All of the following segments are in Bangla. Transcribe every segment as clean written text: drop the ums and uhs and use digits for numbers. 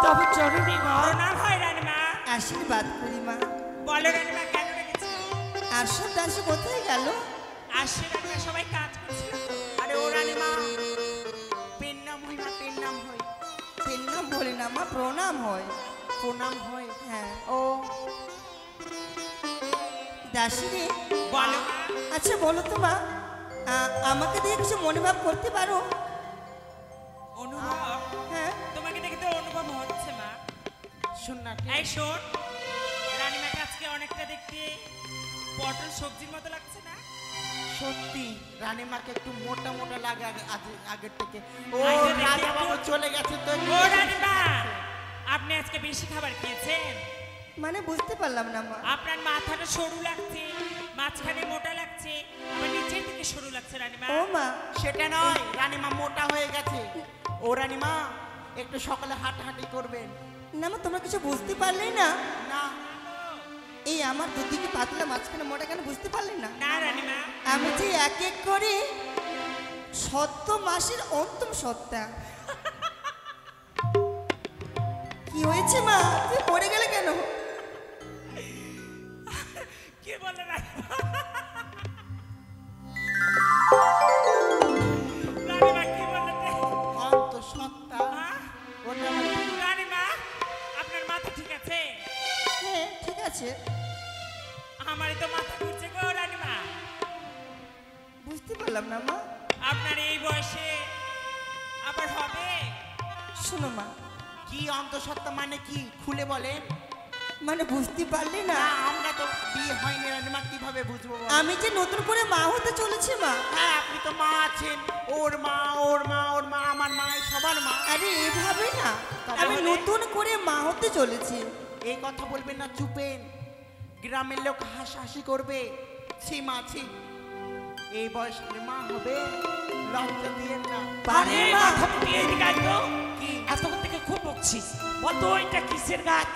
তব চরণে মা প্রণাম হয় রানীমা। আশীর্বাদ করি মা। বলো রানীমা কেন রেখেছো? আর সব দাসী কোথায় গেল? আসছে রানীমা, সবাই কাজ করছিল তো। আরে ও রানীমা পেন নাম হই না, পেন নাম হই। পেন নাম বলি না মা, প্রণাম হয়। প্রণাম হয়। হ্যাঁ ও দাসী রে, বলো মা। আচ্ছা বলো তো মা, আমাকে দিয়ে কিছু মনে ভাব করতে পারো? অনুভব? হ্যাঁ তোমাকে দেখে তো অনুভব হচ্ছে মা। শোন না, এই শোন, রানীমাকে আজকে অনেকটা দেখতে পটল সবজির মতো লাগছে না? সত্যি রানীমাকে একটু মোটা মোটা লাগে আগের থেকে। ও আইসা দেখি রাজা একটু। বাবু চলে গেছে তো। ও রানীমা, আপনি আজকে বেশি খাবার খেয়েছেন। মানে বুঝতে পারলাম না মা। আপনার মাথাটা সরু লাগছে, মাঝখানে মোটা লাগছে, আবার নিচের দিকে সরু লাগছে রানীমা। ও মা, সেটা নয়, রানীমা মোটা হয়ে গেছে। ও রানীমা একটু সকালে হাঁটাহাঁটি করবেন। না মা তোমরা কিছু বুঝতে পারলেই না? না এই আমার দুদিকে পাতলা মাঝখানে মোটা কেন বুঝতে পারলেন না? না রানীমা, আমি যে এক এক করে সত্য মাসের অন্তম সত্তা। কি হয়েছে মা, তুই পড়ে গেলে কেন? কি বলে রানীমা? রানীমা কি বলতে? অন্ত সত্তা। হ্যাঁ? ওটা আমার- রানীমা, আপনার মাথা ঠিক আছে? হ্যাঁ ঠিক আছে, আমারই তো মাথা ঘুরছে গো রানীমা। বুঝতে পারলাম না মা। আপনার এই বয়সে আবার হবে? শোনো মা, কি অন্তঃসত্ত্বা মানে কি খুলে বলেন? মানে বুঝতে পারলি না? না আমরা তো বিয়ে হয়নি রানীমা, কিভাবে বুঝবো বলো? আমি যে নতুন করে মা হতে চলেছি মা। হ্যাঁ আপনি তো মা আছেন, ওর মা ওর মা ওর মা আমার মা সবার মা। আরে এভাবে না, তবে আমি হলে? নতুন করে মা হতে চলেছি। এই কথা বলবেন না, চুপেন। গ্রামের লোক হাসাহাসি করবে। ছি মা ছি, এই বয়সে মা হবে, লজ্জা দিয়ে না। আরে মা। মাথা মুটিয়ে এদিকে আয় তো। কি এতক্ষণ থেকে খুব বকছিস, বলতো ওইটা কিসের গাছ?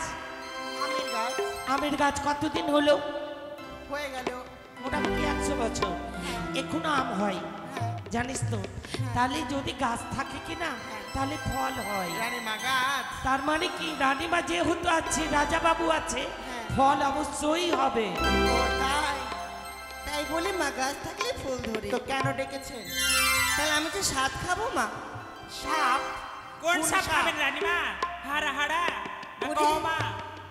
আমের গাছ আমের গাছ কতদিন হলো? হয়ে গেল। মোটামুটি 100 বছর। এখনো আম হয়, হ্যাঁ জানিস তো? তাহলে যদি গাছ থাকে কিনা তাহলে ফল হয়। রানীমা গাছ। তার মানে কি রানীমা যেহেতু আছে, রাজা বাবু আছে, হ্যাঁ। ফল অবশ্যই হবে। ও তাই? তাই বলে মা গাছ থাকলে ফুল ধরে। তো কেন ডেকেছেন? তাহলে আমি যে স্বাদ খাবো মা। সাপ? কোন কোন সাপ সাপ? খাবেন রানীমা? হাড়া হাড়া না ওরে, কমা?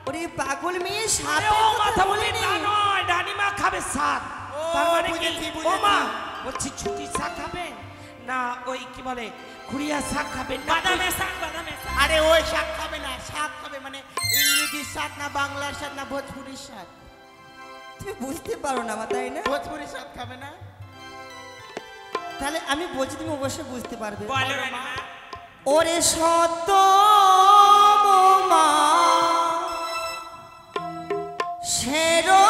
ওরে পাগল মেয়ে, আরে সাপের ও কথা মাথা বলি বলিনি। না, নয় রানীমা খাবে শাক। ও, তার মানে কি? বুঝেছি, ও বুঝেছি। মা বলছি ছুটি শাক খাবেন না ওই কি বলে খুড়িয়া শাক খাবেন না? বাদামের শাক, বাদামের শাক। আরে ওই শাক খাবে না, শাক খাবে মানে ইংরেজির শাক না বাংলার শাক না ভোজপুরির শাক? তুমি বুঝতে পারো না মা, তাই না? ভোজপুরির শাক খাবে না? তাহলে আমি বলছি তুমি অবশ্যই বুঝতে পারবে। বলো বলো, রানীমা। মা। ওরে সত্য মা শেরো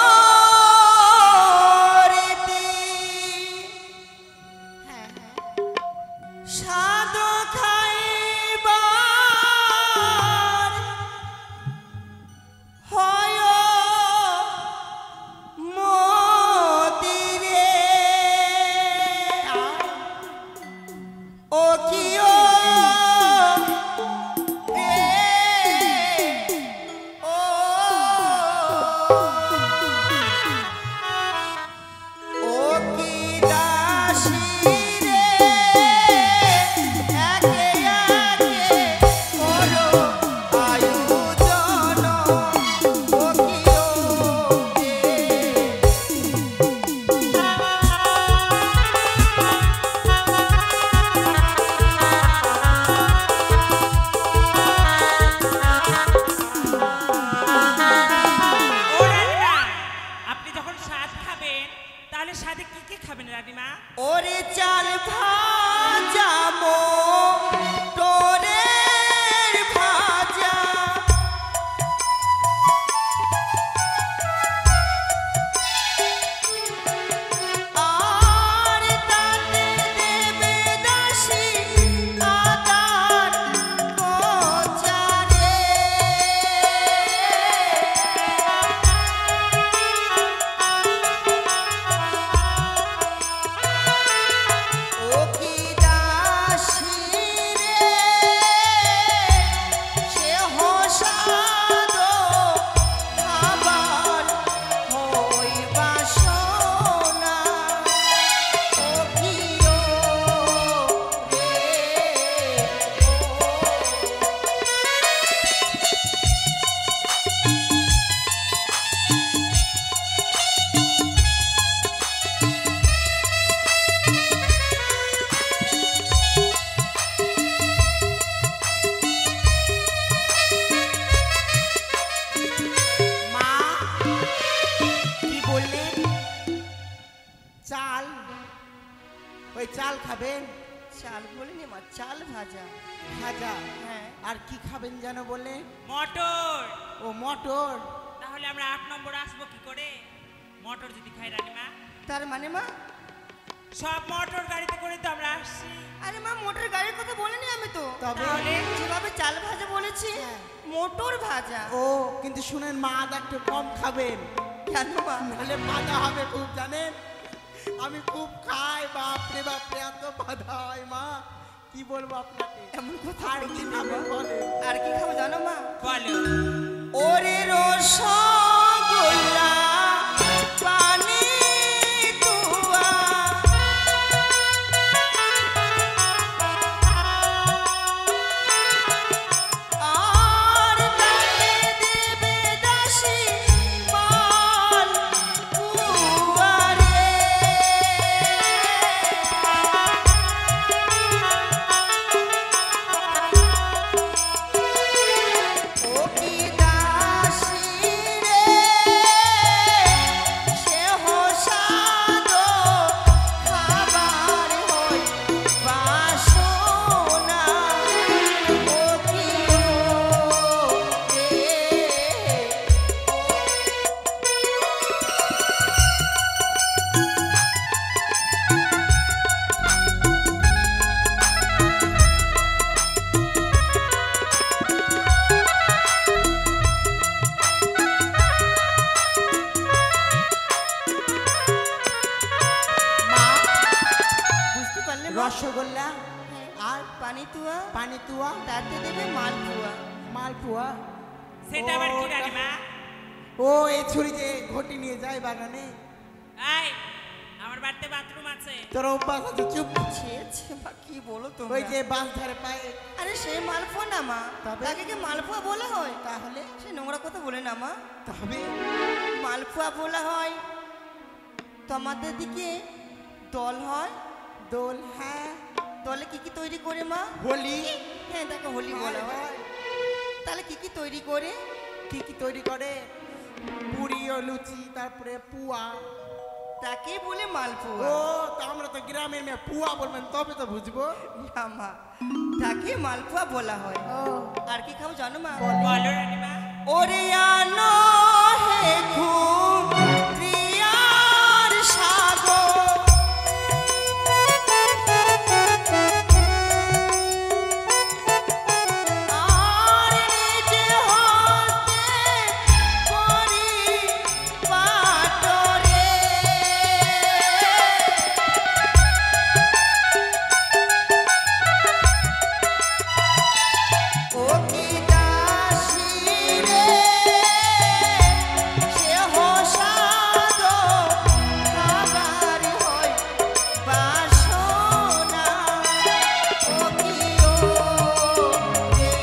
হ্যাঁ হ্যাঁ। সাদ খাইবার হয় মতিরে ও কিও রে ও খাবেন? চাল বলিনি মা, চাল ভাজা। ভাজা। হ্যাঁ। আর কি খাবেন যেন বলে? মটর। ও মটর। তাহলে আমরা 8 নম্বর আসবো কি করে? মটর যদি খাই রানীমা। তার মানে মা? সব মটর গাড়িতে করে তো আমরা আসছি। আরে মা, মোটর গাড়ির কথা বলিনি আমি তো। তবে? তাহলে যেভাবে চাল ভাজা বলেছি, মোটর ভাজা। ও কিন্তু শুনেন মা, আদা একটু কম খাবেন, কেন মা? নাহলে বাধা হবে খুব, জানেন? আমি খুব খাই, বাপরে বাপরে, এত বাধা হয় মা, কি বলবো আপনাকে। এমন কথা আর কি বলছি না খাবেন মা। বলেন? আর কি খাবো জানো মা? বলো। ওরে রসগোল্লা পানি তুয়া, আর তালে দেবে দাসী মাল পুয়া রে। ও কি দাসী রে, সে হোসাদ খাবার হই বাসনা। ও কি রে, মা বুঝতে পারলে মা? রসগোল্লা আর পানি তুয়া, পানি তুয়া তাতে দেবে মালপুয়া। মালপুয়া। সেটা আবার কি রানীমা? ও এই ছুরি যে ঘটি নিয়ে যায় বাগানে, এই আমার বাড়িতে বাথরুম আছে। তোর অভ্যাস আছে, চুপ। ছেছে মা, কি বলো তোমরা? ওই যে বাঁশ ধারে পায়ে। আরে সে মালপোয়া না মা, তবে? তাকে কি মালপোয়া বলা হয়? তাহলে সে নোংরা কথা বলে না মা, তবে মালপোয়া বলা হয় তোমাদের দিকে দল হয়। দোল, হ্যাঁ দলে কি কি তৈরি করে মা? হোলি। হ্যাঁ, তাকে হোলি বলা হয়। হয়। তাহলে কি কি তৈরি করে? কি কি তৈরি করে? পুরি ও লুচি, তারপরে পুয়া। তাকে বলে ও মালপোয়া। তা আমরা তো গ্রামের মেয়ে, পুয়া বলবেন তবে তো বুঝবো। না মা, তাকে মালপোয়া বলা হয়। ও আর কি খাবো জানো মা? বলো রানীমা। ওরে আনো হে ঘুম প্রিয়ার সাগর, আর নিজে হতে করি পাটরে। ও কি দাসী রে, সে হোসাদ খাবার হয় বাসনা। ও কি ও রে,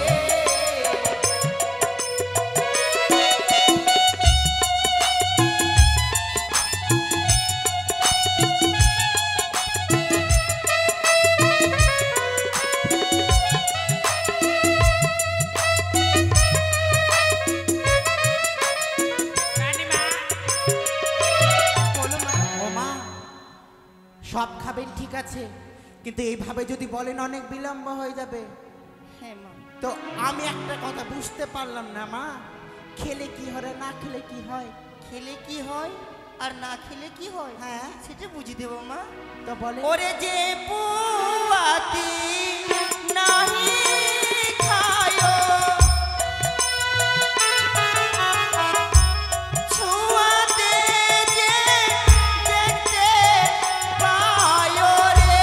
রানীমা। বলো মা। ও মা, সব খাবেন ঠিক আছে, কিন্তু এইভাবে যদি বলেন অনেক বিলম্ব হয়ে যাবে। হ্যাঁ মা। তো আমি একটা কথা বুঝতে পারলাম না মা, খেলে কি হয় না খেলে কি হয়? খেলে কি হয় আর না খেলে কি হয়, হ্যাঁ। সেটা বুঝিয়ে দেবো মা। তো বলে ওরে যে পুয়াতি নাহি খায়, ছুঁয়াতে যে দেখতে পায় রে।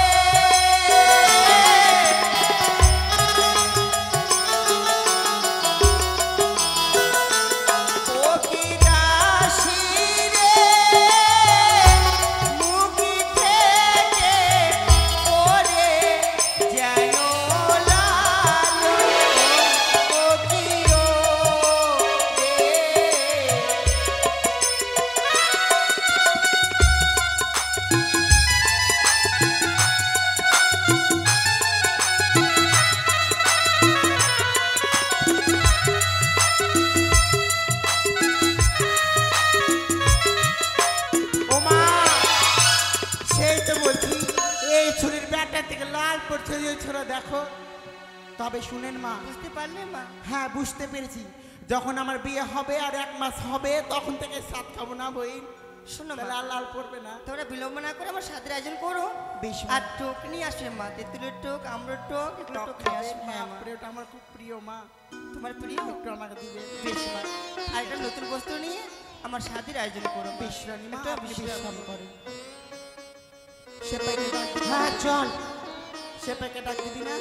ও কি দাসী রে, মুখি থেকে পড়ে যেন সেজে ছোড়া দেখো। তবে শুনেন মা, বুঝতে পারলে মা? হ্যাঁ বুঝতে পেরেছি। যখন আমার বিয়ে হবে আর 1 মাস হবে তখন থেকে সাত খাবো না বই। শোনো মা, লাল লাল পড়বে না। তোমরা বিলম্ব না করে আমার সাথে আয়োজন করো। বেশ মা। আর টোক নিয়ে আসবে মা, তেঁতুলের টোক, আমড়োর টোক, এগুলো টক টোক নিয়ে খাবে? আসবে। হ্যাঁ মা, বাপরে, ওটা আমার খুব প্রিয় মা। তোমার প্রিয়? একটু আমাকে দিবে। বেশ মা। আর একটা নতুন বস্তু নিয়ে আমার সাথের আয়োজন করো। বেশ রানী মা, একটু আপনি বিশ্রাম বিশ্রাম করো। করেন। সেপাইকে ডাক দিবি? হ্যাঁ চল। সেপাইকে ডাক দিবি না?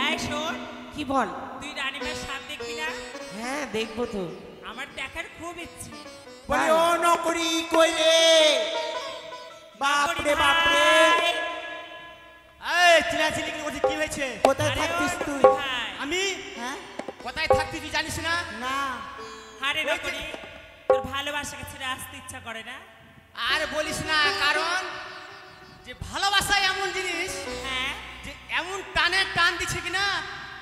এই শোন, কি বল? তুই রানীমার সাপ দেখবি না? হ্যাঁ দেখবো তো। আমার দেখার খুব ইচ্ছে। বলে ও নকরি কই রে? বাপরে বাপরে, এই চিলাচিলি কি করছিস? কি হয়েছে? কোথায় আরে থাকতিস ও তুই? ভাই, আমি হ্যাঁ কোথায় থাকতি তুই জানিস না? না, আরে নকরি, তোর ভালোবাসাকে ছেড়ে আসতে ইচ্ছা করে না? আর বলিস না, কারণ যে ভালোবাসা এমন জিনিস হ্যাঁ, যে এমন টানে টান দিচ্ছে কিনা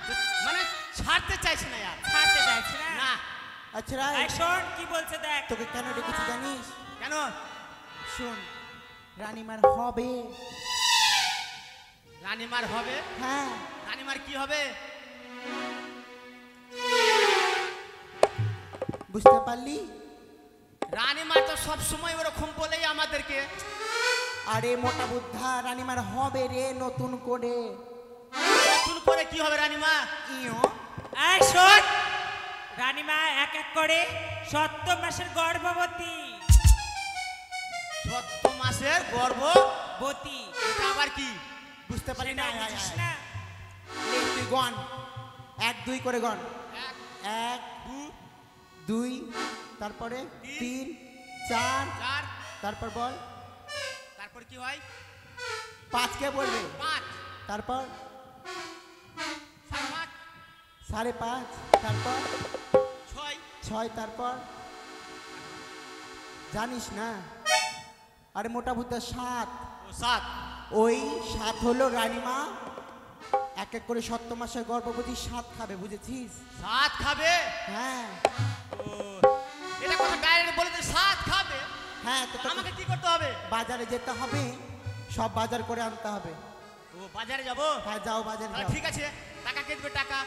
যে মানে ছাড়তে চাইছে না আর। ছাড়তে চাইছে না? না। আচ্ছা রাই, এই শোন কি বলছে দেখ। তোকে কেন ডেকেছি জানিস? কেন? শোন, রানীমার হবে। রানীমার হবে? হ্যাঁ, রানীমার কি হবে? বুঝতে পারলি? রানীমার তো সব সময় ওরকম বলেই আমাদেরকে। আরে মোটা বুদ্ধা, রানীমার হবে রে নতুন করে। নতুন করে কি হবে রানীমা? ইয়ো, এই শোন, রানীমা এক এক করে 7 মাসের গর্ভবতী। 7 মাসের বতী। এটা আবার কি? বুঝতে পারি সেটা না। আয়, আয়, বুঝিস আয়। না? লে, তুই গন, 1 2 করে গন। 1 2, তারপরে 3 4, 4, তারপর বল। তারপর কি হয়? 5 কে বলবে? 5, তারপর 5, 5.5, তারপর 6, 6, তারপর জানিস না? আরে মোটা বুদ্ধা 7। ও 7। ওই 7 হলো রানীমা এক এক করে 7 মাসের গর্ভবতী 7 খাবে, বুঝেছিস? 7 খাবে? হ্যাঁ ও, এটা কথা ডাইরেক্ট বলে দে 7 খাবে। হ্যাঁ, তো তোকে আমাকে কি করতে হবে? বাজারে যেতে হবে, সব বাজার করে আনতে হবে। ও বাজারে যাব? হ্যাঁ যাও, বাজারে তাহলে যাও। ঠিক আছে, টাকা কে দেবে? টাকা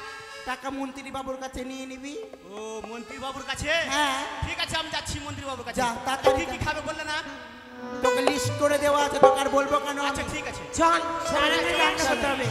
টাকা মন্ত্রী বাবুর কাছে নিয়ে নিবি। ও মন্ত্রী বাবুর কাছে? হ্যাঁ, ঠিক আছে, আমি যাচ্ছি মন্ত্রী বাবুর কাছে। যা, তাড়াতাড়ি কি কি যা। খাবে বললে না? তোকে লিস্ট করে দেওয়া আছে, তোকে আর বলবো কেন? আচ্ছা আমি? ঠিক আছে। চল সারা চল, রান্না চল। করতে হবে।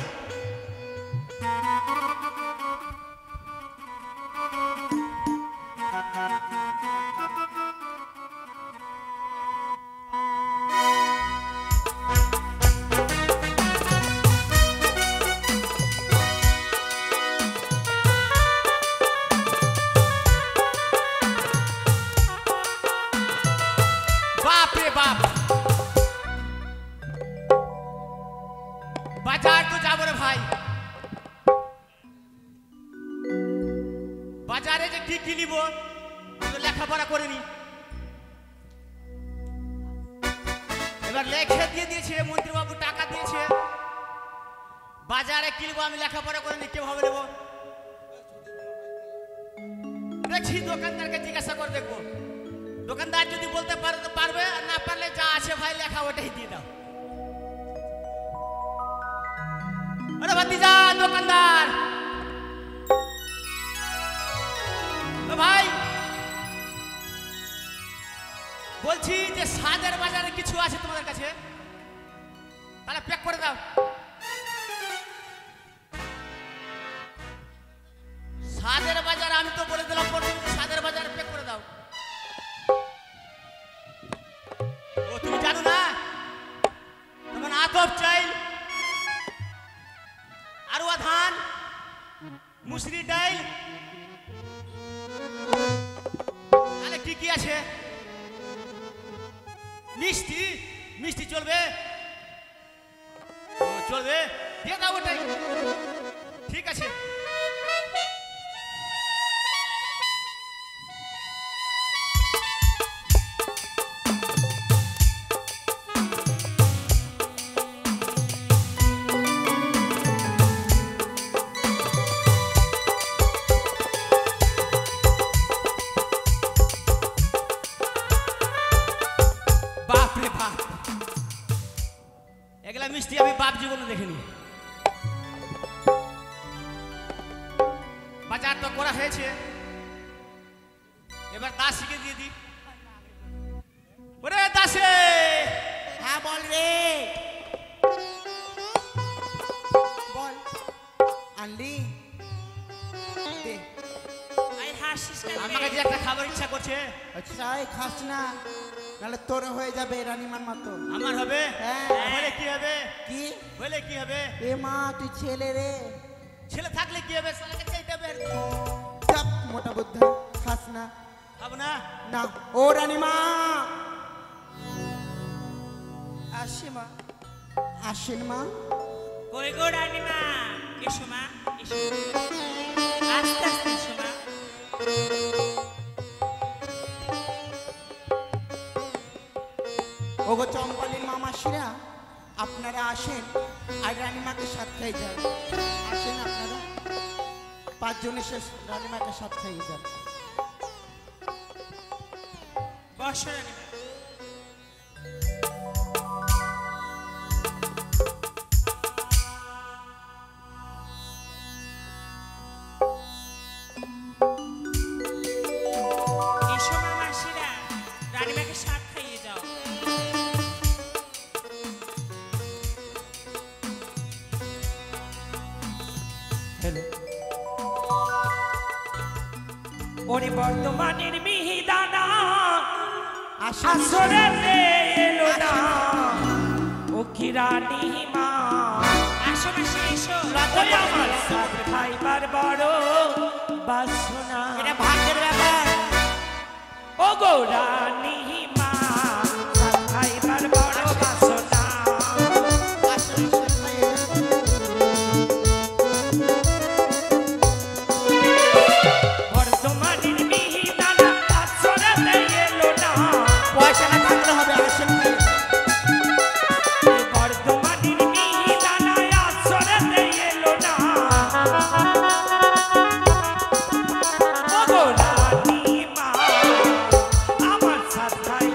বাপ রে বাপ, বাজার তো যাবো রে ভাই। বাজারে যে কি কিনিব তো লেখাপড়া করিনি। এবার লেখে দিয়ে দিয়েছে মন্ত্রী বাবু, টাকা দিয়েছে। বাজারে কিনবো, আমি লেখাপড়া করিনি, কিভাবে নেবো? দেখছি দোকানদারকে জিজ্ঞাসা করে দেখবো। দোকানদার যদি বলতে পারে তো পারবে, আর না পারলে যা আছে ভাই লেখা ওটাই দিয়ে দাও। আরে ভাতিজা দোকানদার, ও ভাই বলছি যে সাদের বাজারে কিছু আছে তোমাদের কাছে, তাহলে প্যাক করে দাও। সাদের বাজার আমি তো বলে দিলাম প্রথমে যে সাদের বাজারে প্যাক করে দাও। ও তুমি জানো না? তোমার আতপ চাইল, আরুয়া ধান, মুসরি ডাইল, তাহলে কি কি আছে? মিষ্টি, মিষ্টি চলবে? ও চলবে, দিয়ে দাও ওটাই। ঠিক আছে। মিষ্টি আমি বাপ জীবনে দেখিনি। বাজার তো করা হয়েছে, এবার দাসীকে দিয়ে দি। ওরে দাসে, হ্যাঁ বল রে, বল আনলি দে। আই হাসিস কেন রে? আমাকে যে একটা খাবার ইচ্ছা করছে। আচ্ছা খাস না, নাহলে তোর হয়ে যাবে রানীমার মতো। আমার হবে? হ্যাঁ। হলে কি হবে? কি হলে কি হবে? এ মা তুই ছেলে রে, ছেলে থাকলে কি হবে? শালাকে চাইতে হবে। চাপ মোটা বুদ্ধা, খাস না। খাবো না। না ও রানীমা, আসি মা। আসেন মা। কই গো রানীমা, এসো মা, এসো। আস্তে আস্তে এসো মা। ওগো চম্পালির মামাসিরা, আপনারা আসেন আর রানীমাকে সাথ খাই যান। আসেন আপনারা 5 জন এসে রানীমাকে সাথ খাই যান। বসো রানীমা। এসো মা মাসিরা, রানীমাকে সাথ খাইয়ে যাও। ওরে বর্তমানের মিহিদানা আসেন আসরে এলো না ও কি রানী মা। আসো মাসি এসো। ওই আমার সাথ খাইবার বড় বাসনা। এটা ভাগ্যের ব্যাপার। ও গো রানী মা, সাথ খাইবার বড় বাসনা। আসেন সাথ খাইয়ে যান। বর্তমানের মিহিদানা আসরে এলো না। পয়সা না থাকলে হবে, আসেন খাইয়ে যান। বর্তমানের মিহিদানা আসরে এলো না। ও গো রানী মা, আমার সাথ খাই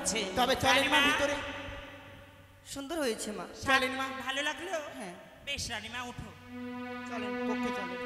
হয়েছে। তবে চলেন মা রানীমা। ভিতরে, সুন্দর হয়েছে মা। চলেন মা। ভালো লাগলো? হ্যাঁ বেশ রানীমা, উঠো। চলেন কক্ষে চলেন।